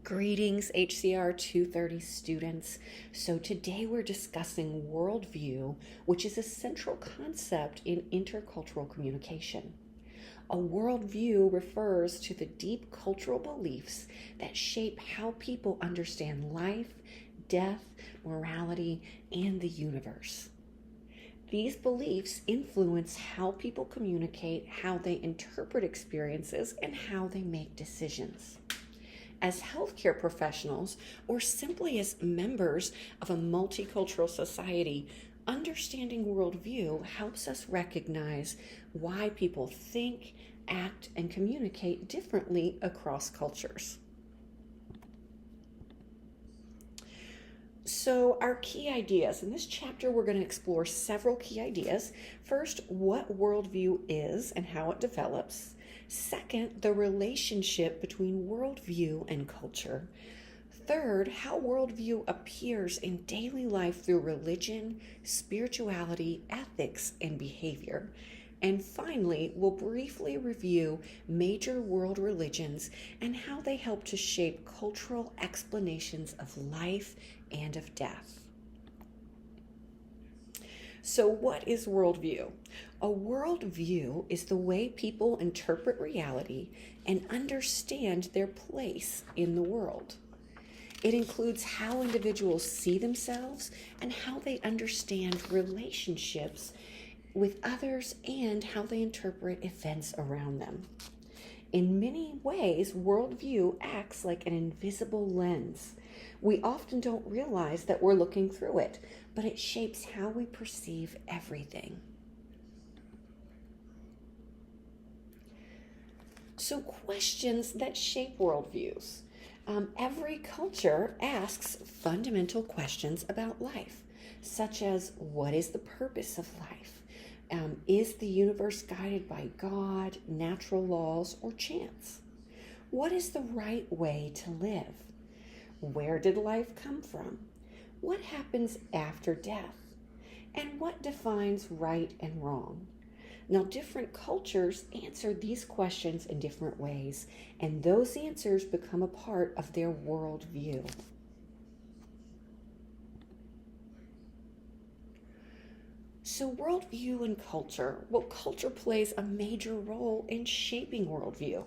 Greetings, HCR 230 students. So today we're discussing worldview, which is a central concept in intercultural communication. A worldview refers to the deep cultural beliefs that shape how people understand life, death, morality, and the universe. These beliefs influence how people communicate, how they interpret experiences, and how they make decisions. As healthcare professionals, or simply as members of a multicultural society, understanding worldview helps us recognize why people think, act, and communicate differently across cultures. So, our key ideas. In this chapter, we're going to explore several key ideas. First, what worldview is and how it develops. Second, the relationship between worldview and culture. Third, how worldview appears in daily life through religion, spirituality, ethics, and behavior. And finally, we'll briefly review major world religions and how they help to shape cultural explanations of life and of death. So, what is worldview? A worldview is the way people interpret reality and understand their place in the world. It includes how individuals see themselves and how they understand relationships with others and how they interpret events around them. In many ways, worldview acts like an invisible lens. We often don't realize that we're looking through it, but it shapes how we perceive everything. So, questions that shape worldviews. Every culture asks fundamental questions about life, such as what is the purpose of life? Is the universe guided by God, natural laws, or chance? What is the right way to live? Where did life come from? What happens after death? And what defines right and wrong? Now, different cultures answer these questions in different ways, and those answers become a part of their worldview. So, worldview and culture. Well, culture plays a major role in shaping worldview.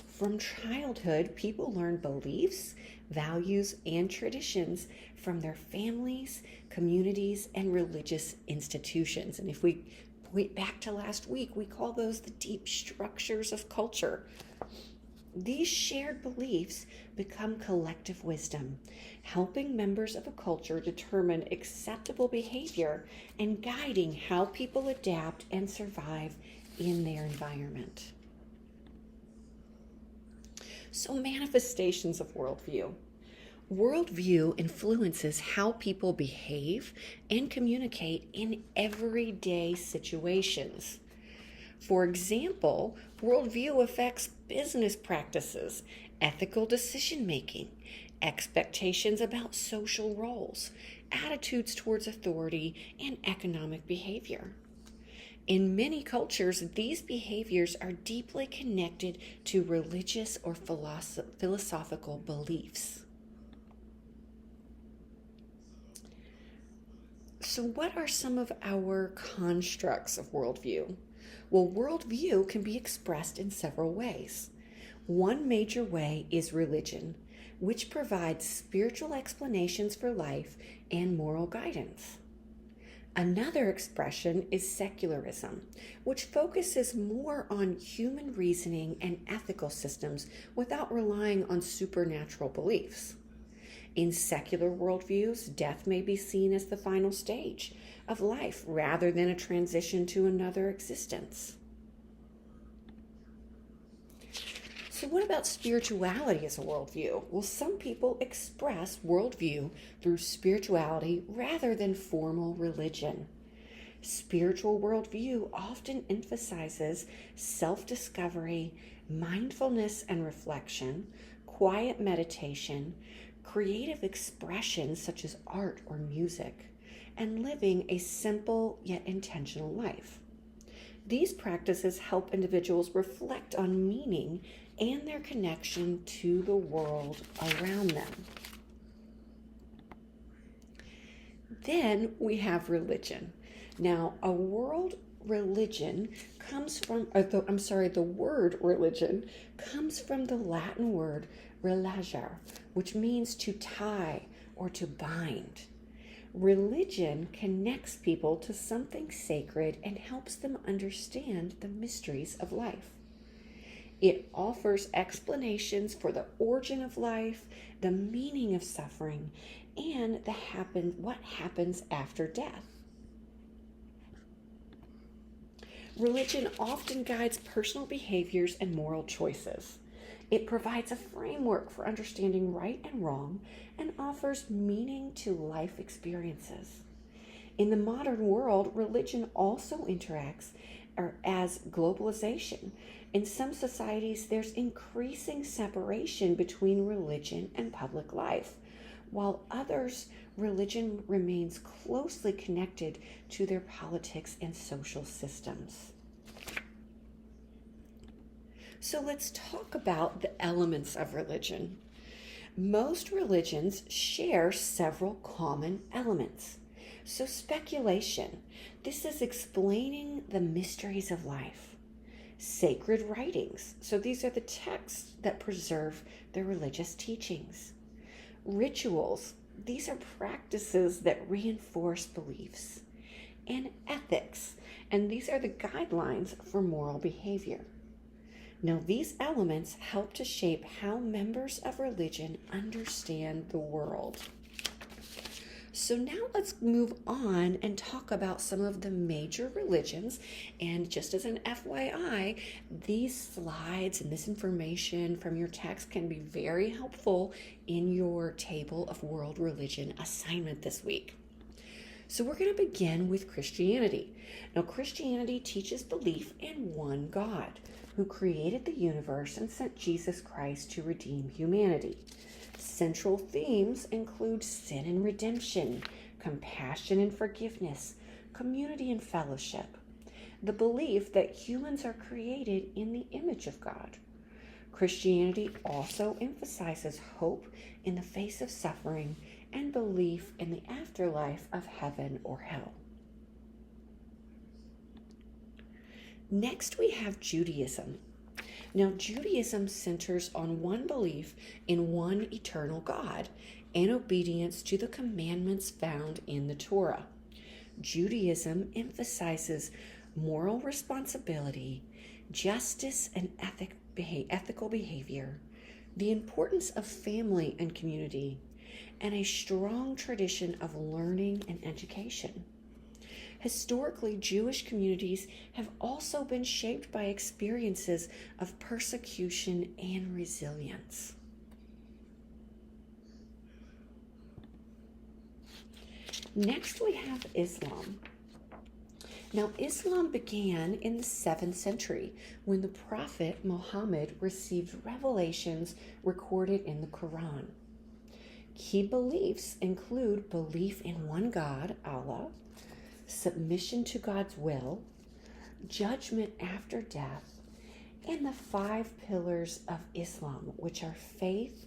From childhood, people learn beliefs, values, and traditions from their families, communities, and religious institutions. And if we point back to last week, we call those the deep structures of culture. These shared beliefs become collective wisdom, helping members of a culture determine acceptable behavior and guiding how people adapt and survive in their environment. So, manifestations of worldview. Worldview influences how people behave and communicate in everyday situations. For example, worldview affects business practices, ethical decision making, expectations about social roles, attitudes towards authority, and economic behavior. In many cultures, these behaviors are deeply connected to religious or philosophical beliefs. So, what are some of our constructs of worldview? Well, worldview can be expressed in several ways. One major way is religion, which provides spiritual explanations for life and moral guidance. Another expression is secularism, which focuses more on human reasoning and ethical systems without relying on supernatural beliefs. In secular worldviews, death may be seen as the final stage of life rather than a transition to another existence. So, what about spirituality as a worldview? Well, some people express worldview through spirituality rather than formal religion. Spiritual worldview often emphasizes self-discovery, mindfulness and reflection, quiet meditation, creative expression such as art or music, and living a simple yet intentional life. These practices help individuals reflect on meaning and their connection to the world around them. Then we have religion. Now, the word religion comes from the Latin word religare, which means to tie or to bind. Religion connects people to something sacred and helps them understand the mysteries of life. It offers explanations for the origin of life, the meaning of suffering, and what happens after death. Religion often guides personal behaviors and moral choices. It provides a framework for understanding right and wrong and offers meaning to life experiences. In the modern world, religion also interacts as globalization. In some societies, there's increasing separation between religion and public life, while others, religion remains closely connected to their politics and social systems. So let's talk about the elements of religion. Most religions share several common elements. So speculation, this is explaining the mysteries of life. Sacred writings, so these are the texts that preserve the religious teachings. Rituals, these are practices that reinforce beliefs. And ethics, and these are the guidelines for moral behavior. Now, these elements help to shape how members of religion understand the world. So now let's move on and talk about some of the major religions. And just as an FYI, these slides and this information from your text can be very helpful in your table of world religion assignment this week. So we're going to begin with Christianity. Now, Christianity teaches belief in one God who created the universe and sent Jesus Christ to redeem humanity. Central themes include sin and redemption, compassion and forgiveness, community and fellowship, the belief that humans are created in the image of God. Christianity also emphasizes hope in the face of suffering and belief in the afterlife of heaven or hell. Next, we have Judaism. Now, Judaism centers on one belief in one eternal God and obedience to the commandments found in the Torah. Judaism emphasizes moral responsibility, justice and ethical behavior, the importance of family and community, and a strong tradition of learning and education. Historically, Jewish communities have also been shaped by experiences of persecution and resilience. Next, we have Islam. Now, Islam began in the 7th century when the Prophet Muhammad received revelations recorded in the Quran. Key beliefs include belief in one God, Allah, submission to God's will, judgment after death, and the 5 pillars of Islam, which are faith,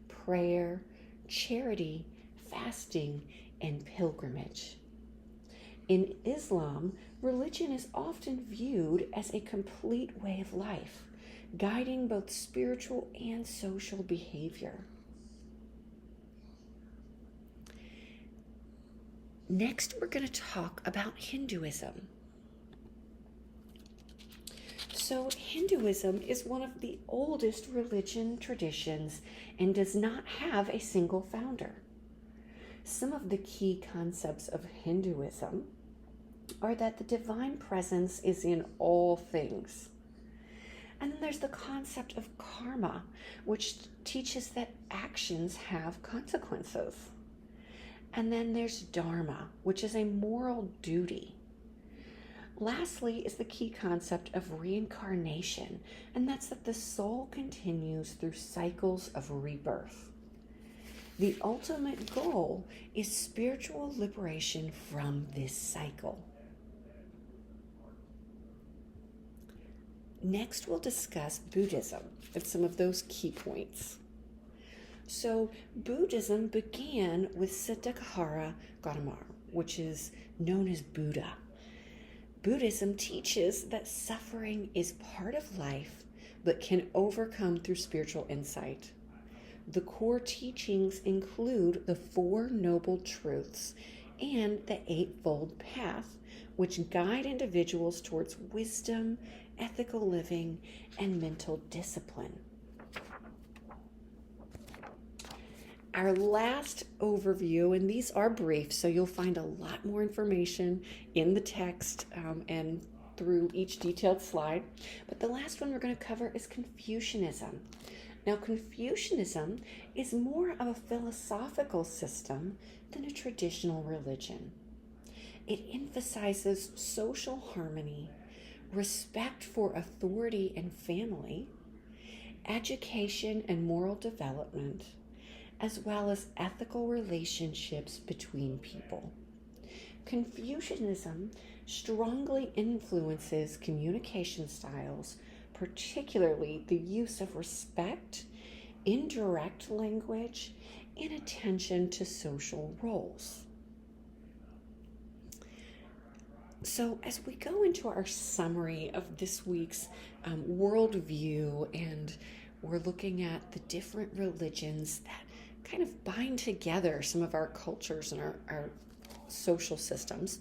prayer, charity, fasting, and pilgrimage. In Islam, religion is often viewed as a complete way of life, guiding both spiritual and social behavior. Next, we're going to talk about Hinduism. So, Hinduism is one of the oldest religion traditions and does not have a single founder. Some of the key concepts of Hinduism are that the divine presence is in all things. And then there's the concept of karma, which teaches that actions have consequences. And then there's dharma, which is a moral duty. Lastly is the key concept of reincarnation, and that's that the soul continues through cycles of rebirth. The ultimate goal is spiritual liberation from this cycle. Next, we'll discuss Buddhism and some of those key points. So, Buddhism began with Siddhakara Gautama, which is known as Buddha. Buddhism teaches that suffering is part of life, but can overcome through spiritual insight. The core teachings include the Four Noble Truths and the Eightfold Path, which guide individuals towards wisdom, ethical living, and mental discipline. Our last overview, and these are brief, so you'll find a lot more information in the text and through each detailed slide. But the last one we're going to cover is Confucianism. Now, Confucianism is more of a philosophical system than a traditional religion. It emphasizes social harmony, respect for authority and family, education and moral development, as well as ethical relationships between people. Confucianism strongly influences communication styles, particularly the use of respect, indirect language, and attention to social roles. So as we go into our summary of this week's worldview, and we're looking at the different religions that kind of bind together some of our cultures and our social systems,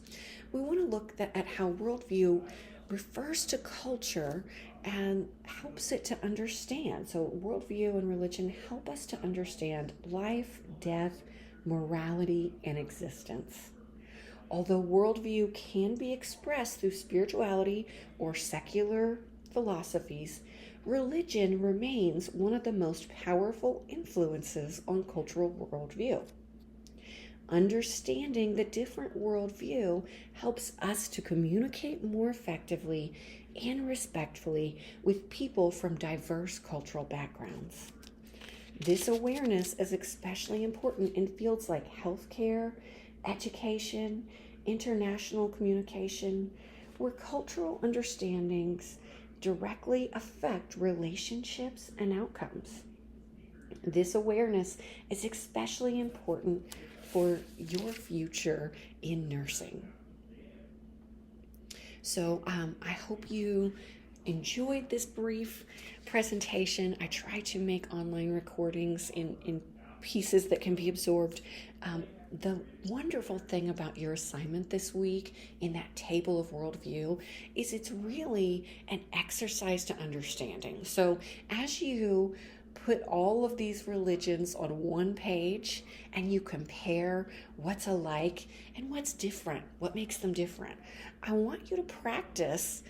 we want to look at how worldview refers to culture and helps it to understand. So worldview and religion help us to understand life, death, morality, and existence. Although worldview can be expressed through spirituality or secular philosophies, religion remains one of the most powerful influences on cultural worldview. Understanding the different worldview helps us to communicate more effectively and respectfully with people from diverse cultural backgrounds. This awareness is especially important in fields like healthcare, education, international communication, where cultural understandings directly affect relationships and outcomes. This awareness is especially important for your future in nursing. So I hope you enjoyed this brief presentation. I try to make online recordings in pieces that can be absorbed. The wonderful thing about your assignment this week in that table of worldview is it's really an exercise to understanding. So as you put all of these religions on one page and you compare what's alike and what's different, what makes them different, I want you to practice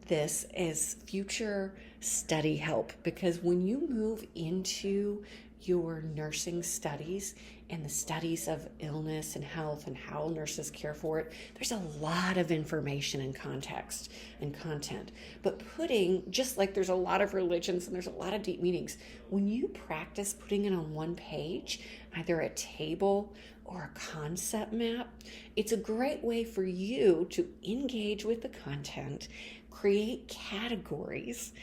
this as future study help, because when you move into your nursing studies and the studies of illness and health and how nurses care for it, there's a lot of information and context and content. But just like there's a lot of religions and there's a lot of deep meanings, when you practice putting it on one page, either a table or a concept map, it's a great way for you to engage with the content, create categories,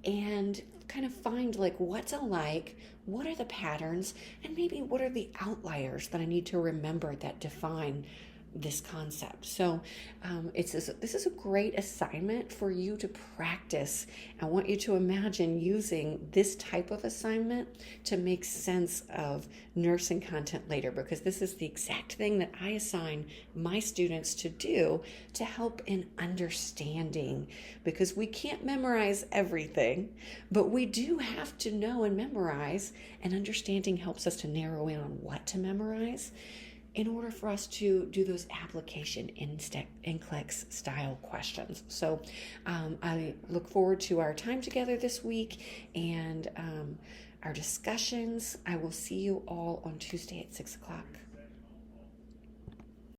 and kind of find like what's alike, what are the patterns, and maybe what are the outliers that I need to remember that define this concept. So this is a great assignment for you to practice. I want you to imagine using this type of assignment to make sense of nursing content later, because this is the exact thing that I assign my students to do to help in understanding, because we can't memorize everything, but we do have to know and memorize, and understanding helps us to narrow in on what to memorize in order for us to do those application NCLEX style questions. So I look forward to our time together this week and our discussions. I will see you all on Tuesday at 6 o'clock.